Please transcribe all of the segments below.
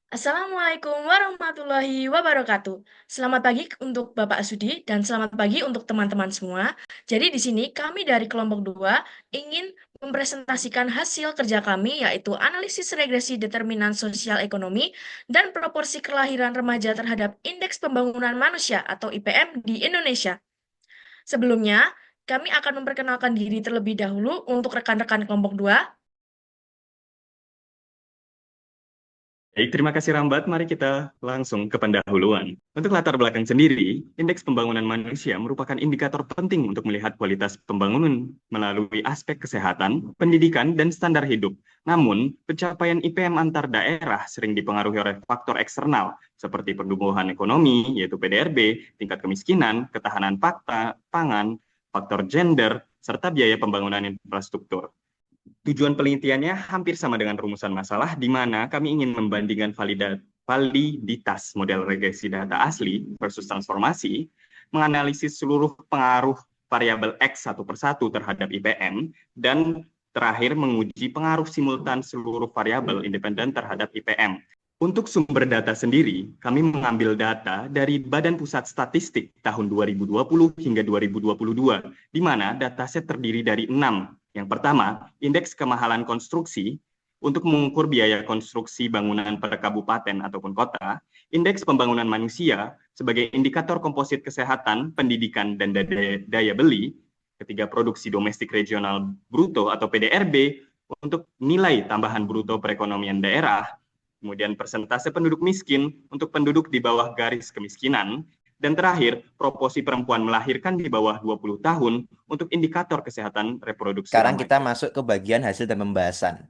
Assalamualaikum warahmatullahi wabarakatuh. Selamat pagi untuk Bapak Sudi dan selamat pagi untuk teman-teman semua. Jadi di sini kami dari kelompok 2 ingin mempresentasikan hasil kerja kami yaitu analisis regresi determinan sosial ekonomi dan proporsi kelahiran remaja terhadap Indeks Pembangunan Manusia atau IPM di Indonesia. Sebelumnya, kami akan memperkenalkan diri terlebih dahulu untuk rekan-rekan kelompok 2. Baik, terima kasih Rambat. Mari kita langsung ke pendahuluan. Untuk latar belakang sendiri, Indeks Pembangunan Manusia merupakan indikator penting untuk melihat kualitas pembangunan melalui aspek kesehatan, pendidikan, dan standar hidup. Namun, pencapaian IPM antar daerah sering dipengaruhi oleh faktor eksternal, seperti pertumbuhan ekonomi, yaitu PDRB, tingkat kemiskinan, ketahanan pangan, faktor gender, serta biaya pembangunan infrastruktur. Tujuan penelitiannya hampir sama dengan rumusan masalah, di mana kami ingin membandingkan validitas model regresi data asli versus transformasi, menganalisis seluruh pengaruh variabel X satu persatu terhadap IPM, dan terakhir menguji pengaruh simultan seluruh variabel independen terhadap IPM. Untuk sumber data sendiri, kami mengambil data dari Badan Pusat Statistik tahun 2020 hingga 2022, di mana dataset terdiri dari 6. Yang pertama, indeks kemahalan konstruksi untuk mengukur biaya konstruksi bangunan per kabupaten ataupun kota, indeks pembangunan manusia sebagai indikator komposit kesehatan, pendidikan, dan daya beli, ketiga produksi domestik regional bruto atau PDRB untuk nilai tambahan bruto perekonomian daerah, kemudian persentase penduduk miskin untuk penduduk di bawah garis kemiskinan, dan terakhir, proporsi perempuan melahirkan di bawah 20 tahun untuk indikator kesehatan reproduksi Sekarang kita remaja. masuk ke bagian hasil dan pembahasan.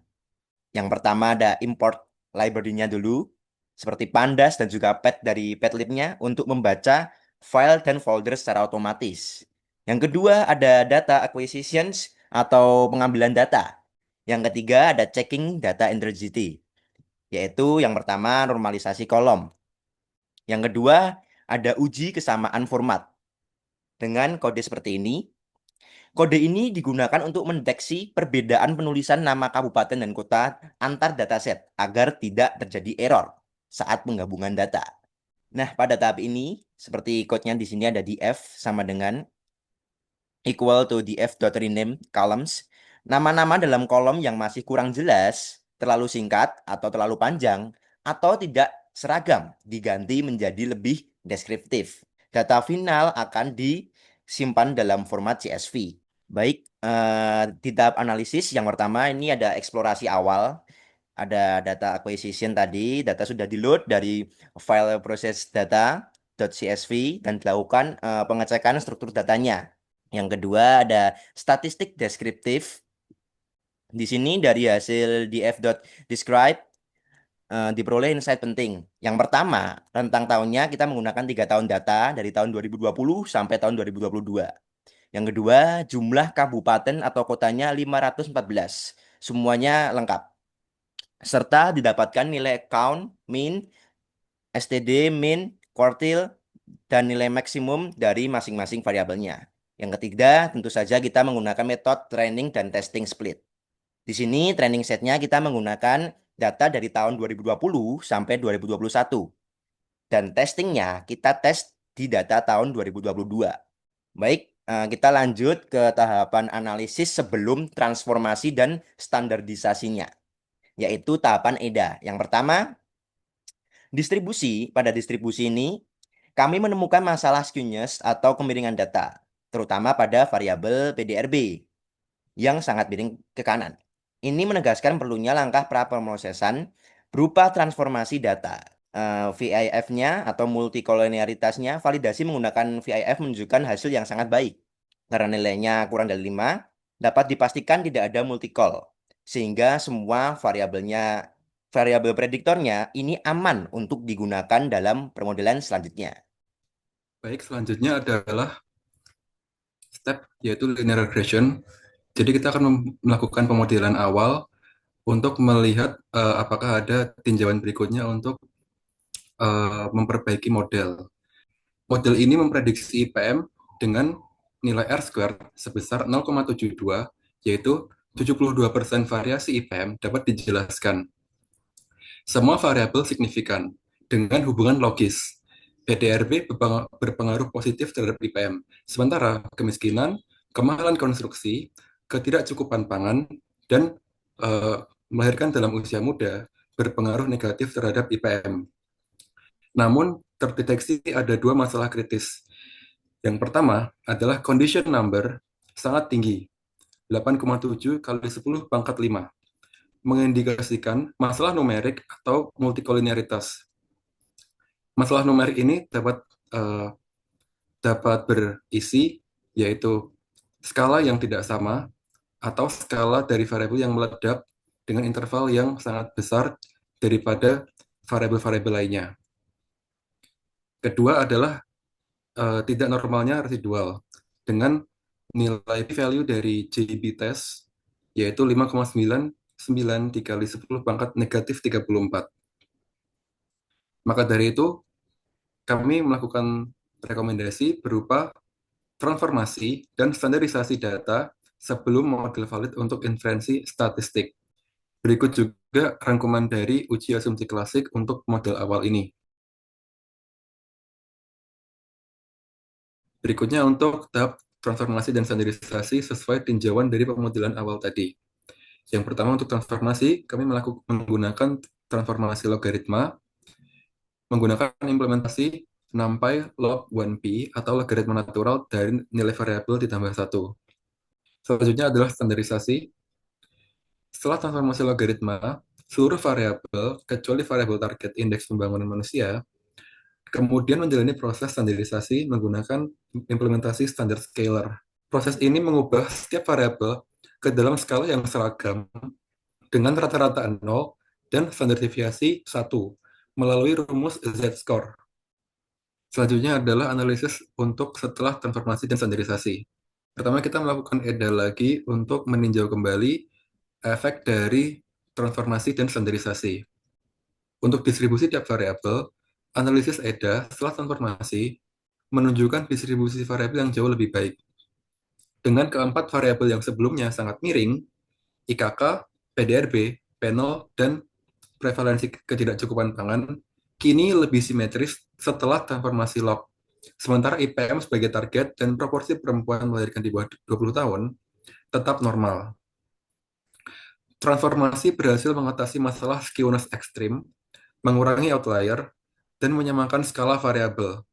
Yang pertama ada import library-nya dulu, seperti Pandas dan juga Pet dari Padlib-nya untuk membaca file dan folder secara otomatis. Yang kedua ada data acquisitions atau pengambilan data. Yang ketiga ada checking data integrity, yaitu yang pertama normalisasi kolom. Yang kedua ada uji kesamaan format. Dengan kode seperti ini, kode ini digunakan untuk mendeteksi perbedaan penulisan nama kabupaten dan kota antar dataset agar tidak terjadi error saat penggabungan data. Nah, pada tahap ini, seperti code-nya di sini ada df sama dengan equal to df.rename columns. Nama-nama dalam kolom yang masih kurang jelas, terlalu singkat atau terlalu panjang, atau tidak seragam diganti menjadi lebih deskriptif. Data final akan disimpan dalam format CSV. Baik, di tahap analisis yang pertama ini ada eksplorasi awal, ada data acquisition tadi, data sudah di-load dari file proses data.csv dan dilakukan pengecekan struktur datanya. Yang kedua ada statistik deskriptif. Di sini dari hasil df.describe diperoleh insight penting. Yang pertama, rentang tahunnya kita menggunakan 3 tahun data dari tahun 2020 sampai tahun 2022. Yang kedua, jumlah kabupaten atau kotanya 514. Semuanya lengkap. Serta didapatkan nilai count, min, STD, min, quartile, dan nilai maksimum dari masing-masing variabelnya. Yang ketiga, tentu saja kita menggunakan metode training dan testing split. Di sini training setnya kita menggunakan data dari tahun 2020 sampai 2021. Dan testingnya kita tes di data tahun 2022. Baik, kita lanjut ke tahapan analisis sebelum transformasi dan standarisasinya, yaitu tahapan EDA. Yang pertama, distribusi. Pada distribusi ini, kami menemukan masalah skewness atau kemiringan data, terutama pada variabel PDRB yang sangat miring ke kanan. Ini menegaskan perlunya langkah pra-pemrosesan berupa transformasi data. VIF-nya atau multikolonialitasnya, validasi menggunakan VIF menunjukkan hasil yang sangat baik. Karena nilainya kurang dari 5, dapat dipastikan tidak ada multicol. Sehingga semua variabel prediktornya ini aman untuk digunakan dalam permodelan selanjutnya. Baik, selanjutnya adalah step yaitu linear regression. Jadi kita akan melakukan pemodelan awal untuk melihat apakah ada tinjauan berikutnya untuk memperbaiki model. Model ini memprediksi IPM dengan nilai R-squared sebesar 0,72, yaitu 72% variasi IPM dapat dijelaskan. semua variabel signifikan dengan hubungan logis. PDRB berpengaruh positif terhadap IPM, sementara kemiskinan, kemahalan konstruksi, ketidakcukupan pangan, dan melahirkan dalam usia muda berpengaruh negatif terhadap IPM. Namun, terdeteksi ada dua masalah kritis. Yang pertama adalah condition number sangat tinggi, 8,7 kali 10 pangkat 5, mengindikasikan masalah numerik atau multikolinearitas. Masalah numerik ini dapat berisi yaitu skala yang tidak sama atau skala dari variabel yang meledak dengan interval yang sangat besar daripada variabel-variabel lainnya. Kedua adalah tidak normalnya residual dengan nilai p-value dari JB test yaitu 5,99 dikali 10 pangkat negatif 34. Maka dari itu, kami melakukan rekomendasi berupa transformasi dan standarisasi data sebelum model valid untuk inferensi statistik. Berikut juga rangkuman dari uji asumsi klasik untuk model awal ini. Berikutnya untuk tahap transformasi dan standarisasi sesuai tinjauan dari pemodelan awal tadi. Yang pertama untuk transformasi, kami menggunakan transformasi logaritma, menggunakan implementasi NumPy log 1p atau logaritma natural dari nilai variabel ditambah 1. Selanjutnya adalah standarisasi. Setelah transformasi logaritma, seluruh variabel, kecuali variabel target indeks pembangunan manusia, kemudian menjalani proses standarisasi menggunakan implementasi standar scalar. Proses ini mengubah setiap variabel ke dalam skala yang seragam dengan rata-rata 0 dan standar deviasi 1 melalui rumus Z-score. Selanjutnya adalah analisis untuk setelah transformasi dan standarisasi. Pertama, kita melakukan EDA lagi untuk meninjau kembali efek dari transformasi dan standarisasi. Untuk distribusi tiap variabel, analisis EDA setelah transformasi menunjukkan distribusi variabel yang jauh lebih baik. Dengan keempat variabel yang sebelumnya sangat miring, IKK, PDRB, P0, dan prevalensi ketidakcukupan pangan, kini lebih simetris setelah transformasi log. Sementara IPM sebagai target dan proporsi perempuan melahirkan di bawah 20 tahun tetap normal. Transformasi berhasil mengatasi masalah skewness ekstrim, mengurangi outlier, dan menyamakan skala variabel.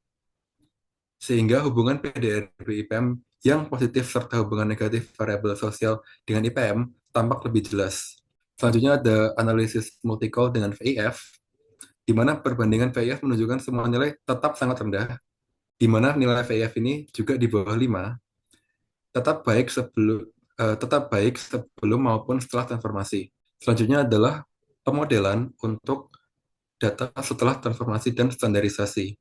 Sehingga hubungan PDRB-IPM yang positif serta hubungan negatif variabel sosial dengan IPM tampak lebih jelas. Selanjutnya ada analisis multicol dengan VIF, di mana perbandingan VIF menunjukkan semua nilai tetap sangat rendah, di mana nilai VIF ini juga di bawah 5, tetap baik sebelum maupun setelah transformasi. Selanjutnya adalah pemodelan untuk data setelah transformasi dan standarisasi.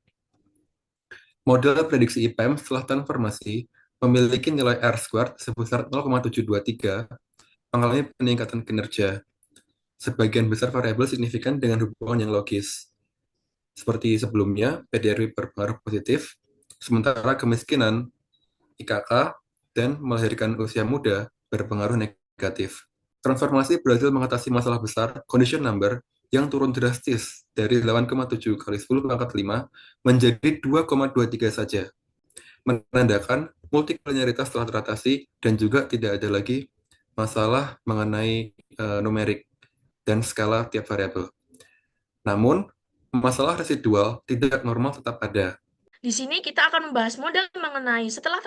Model prediksi IPM setelah transformasi memiliki nilai R-squared sebesar 0,723, mengalami peningkatan kinerja. Sebagian besar variabel signifikan dengan hubungan yang logis. Seperti sebelumnya, PDRB berpengaruh positif, sementara kemiskinan, IKK, dan melahirkan usia muda berpengaruh negatif. Transformasi berhasil mengatasi masalah besar condition number yang turun drastis dari 8,7 kali 10 pangkat 5 menjadi 2,23 saja, menandakan multikolinearitas telah teratasi dan juga tidak ada lagi masalah mengenai numerik dan skala tiap variabel. Namun, masalah residual tidak normal tetap ada. Di sini kita akan membahas model mengenai setelah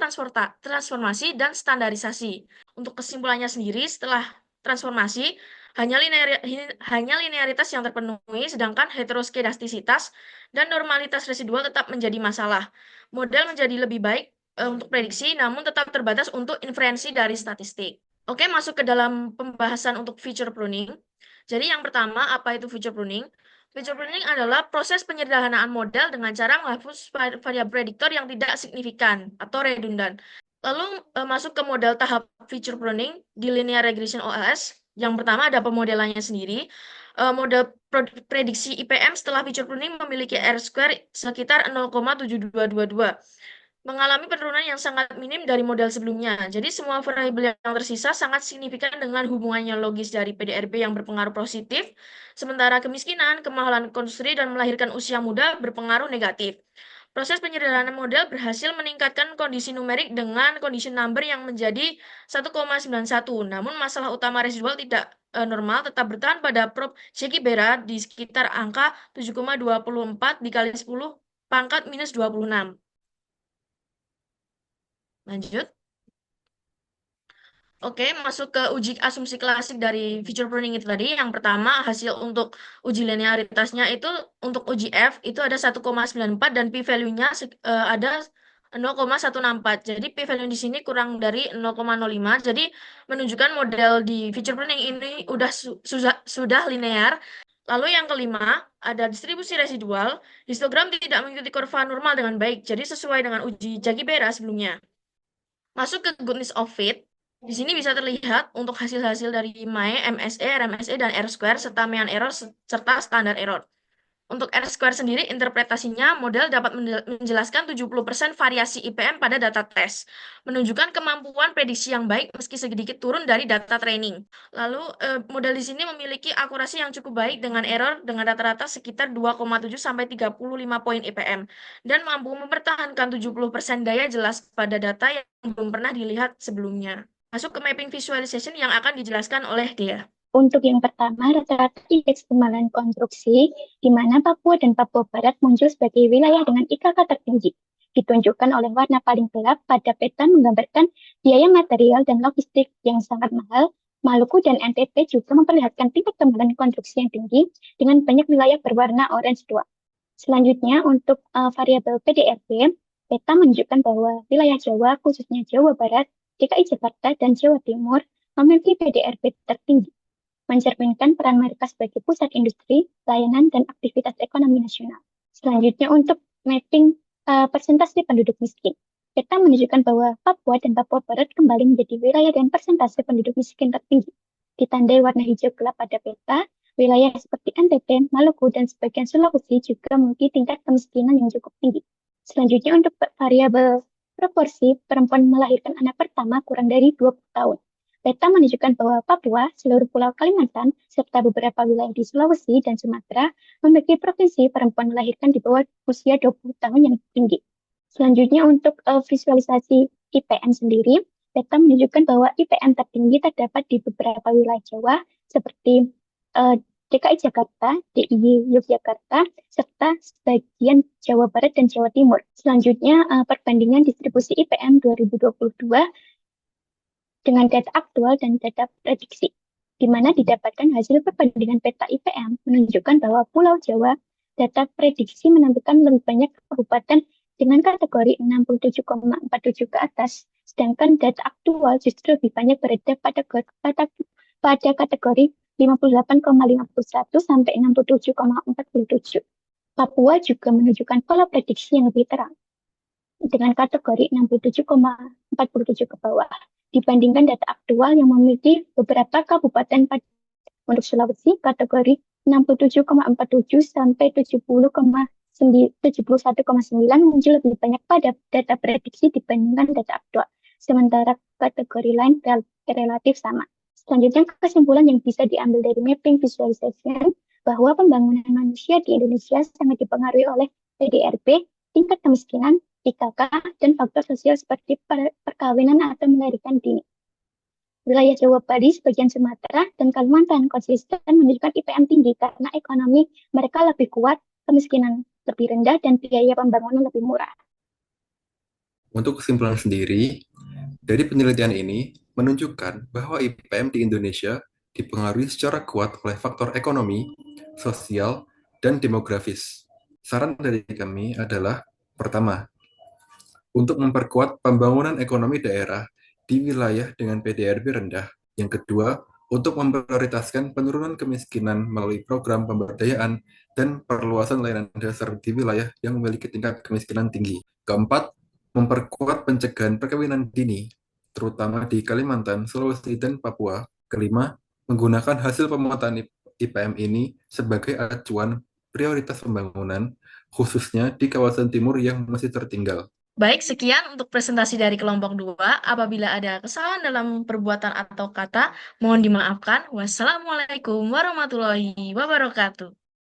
transformasi dan standarisasi. Untuk kesimpulannya sendiri, setelah transformasi, hanya linearitas yang terpenuhi, sedangkan heteroskedastisitas dan normalitas residual tetap menjadi masalah. Model menjadi lebih baik untuk prediksi, namun tetap terbatas untuk inferensi dari statistik. Oke, masuk ke dalam pembahasan untuk feature pruning. Jadi yang pertama, apa itu feature pruning? Feature pruning adalah proses penyederhanaan model dengan cara menghapus variabel prediktor yang tidak signifikan atau redundan. Lalu masuk ke model tahap feature pruning di linear regression OLS. Yang pertama ada pemodelannya sendiri. Model prediksi IPM setelah feature pruning memiliki R-square sekitar 0,7222. mengalami penurunan yang sangat minim dari model sebelumnya. Jadi semua variabel yang tersisa sangat signifikan dengan hubungannya logis dari PDRB yang berpengaruh positif, sementara kemiskinan, kemahalan konsumsi, dan melahirkan usia muda berpengaruh negatif. Proses penyederhanaan model berhasil meningkatkan kondisi numerik dengan kondisi number yang menjadi 1,91. Namun masalah utama residual tidak normal tetap bertahan pada prop Shekibera di sekitar angka 7,24 dikali 10 pangkat minus 26. Lanjut. Oke, masuk ke uji asumsi klasik dari feature pruning itu tadi. Yang pertama, hasil untuk uji linearitasnya itu untuk uji F itu ada 1,94 dan p-value-nya ada 0,164. Jadi p-value di sini kurang dari 0,05. Jadi menunjukkan model di feature pruning ini sudah linear. Lalu yang kelima, ada distribusi residual. Histogram tidak mengikuti kurva normal dengan baik. Jadi sesuai dengan uji Jagibera sebelumnya. Masuk ke goodness of fit. Di sini bisa terlihat untuk hasil-hasil dari MAE, MSE, RMSE, dan R-square, serta mean error, serta standar error. Untuk R-square sendiri, interpretasinya model dapat menjelaskan 70% variasi IPM pada data tes, menunjukkan kemampuan prediksi yang baik meski sedikit turun dari data training. Lalu, model di sini memiliki akurasi yang cukup baik dengan error dengan rata-rata sekitar 2,7 sampai 35 poin IPM, dan mampu mempertahankan 70% daya jelas pada data yang belum pernah dilihat sebelumnya. Masuk ke mapping visualization yang akan dijelaskan oleh Dea. Untuk yang pertama, rata-rata indeks pembangunan konstruksi, di mana Papua dan Papua Barat muncul sebagai wilayah dengan IKK tertinggi, ditunjukkan oleh warna paling gelap pada peta menggambarkan biaya material dan logistik yang sangat mahal. Maluku dan NTT juga memperlihatkan tingkat pembangunan konstruksi yang tinggi dengan banyak wilayah berwarna orange tua. Selanjutnya, untuk variabel PDRB, peta menunjukkan bahwa wilayah Jawa, khususnya Jawa Barat, DKI Jakarta, dan Jawa Timur memiliki PDRB tertinggi, mencerminkan peran mereka sebagai pusat industri, layanan, dan aktivitas ekonomi nasional. Selanjutnya, untuk mapping persentase penduduk miskin. Peta menunjukkan bahwa Papua dan Papua Barat kembali menjadi wilayah dengan persentase penduduk miskin tertinggi. Ditandai warna hijau gelap pada peta, wilayah seperti NTT, Maluku, dan sebagian Sulawesi juga memiliki tingkat kemiskinan yang cukup tinggi. Selanjutnya, untuk variabel proporsi, perempuan melahirkan anak pertama kurang dari 20 tahun. Peta menunjukkan bahwa Papua, seluruh pulau Kalimantan, serta beberapa wilayah di Sulawesi dan Sumatera memiliki provinsi perempuan melahirkan di bawah usia 20 tahun yang tinggi. Selanjutnya untuk visualisasi IPM sendiri, peta menunjukkan bahwa IPM tertinggi terdapat di beberapa wilayah Jawa seperti DKI Jakarta, DIY Yogyakarta, serta sebagian Jawa Barat dan Jawa Timur. Selanjutnya perbandingan distribusi IPM 2022 dengan data aktual dan data prediksi, di mana didapatkan hasil perbandingan peta IPM menunjukkan bahwa Pulau Jawa data prediksi menampilkan lebih banyak kabupaten dengan kategori 67,47 ke atas, sedangkan data aktual justru lebih banyak berada pada kategori 58,51 sampai 67,47. Papua juga menunjukkan pola prediksi yang lebih terang, dengan kategori 67,47 ke bawah, dibandingkan data aktual yang memiliki beberapa kabupaten untuk Sulawesi kategori 67,47 sampai 71,9 muncul lebih banyak pada data prediksi dibandingkan data aktual, sementara kategori lain relatif sama. Selanjutnya, kesimpulan yang bisa diambil dari mapping visualization bahwa pembangunan manusia di Indonesia sangat dipengaruhi oleh PDRB, tingkat kemiskinan, IKK, dan faktor sosial seperti perkawinan atau melahirkan dini. Wilayah Jawa Bali, sebagian Sumatera, dan Kalimantan konsisten menunjukkan IPM tinggi karena ekonomi mereka lebih kuat, kemiskinan lebih rendah, dan biaya pembangunan lebih murah. Untuk kesimpulan sendiri, dari penelitian ini menunjukkan bahwa IPM di Indonesia dipengaruhi secara kuat oleh faktor ekonomi, sosial, dan demografis. Saran dari kami adalah, pertama, untuk memperkuat pembangunan ekonomi daerah di wilayah dengan PDRB rendah. Yang kedua, untuk memprioritaskan penurunan kemiskinan melalui program pemberdayaan dan perluasan layanan dasar di wilayah yang memiliki tingkat kemiskinan tinggi. Keempat, memperkuat pencegahan perkawinan dini, terutama di Kalimantan, Sulawesi, dan Papua. Kelima, menggunakan hasil pemotongan IPM ini sebagai acuan prioritas pembangunan, khususnya di kawasan timur yang masih tertinggal. Baik, sekian untuk presentasi dari kelompok 2. Apabila ada kesalahan dalam perbuatan atau kata, mohon dimaafkan. Wassalamualaikum warahmatullahi wabarakatuh.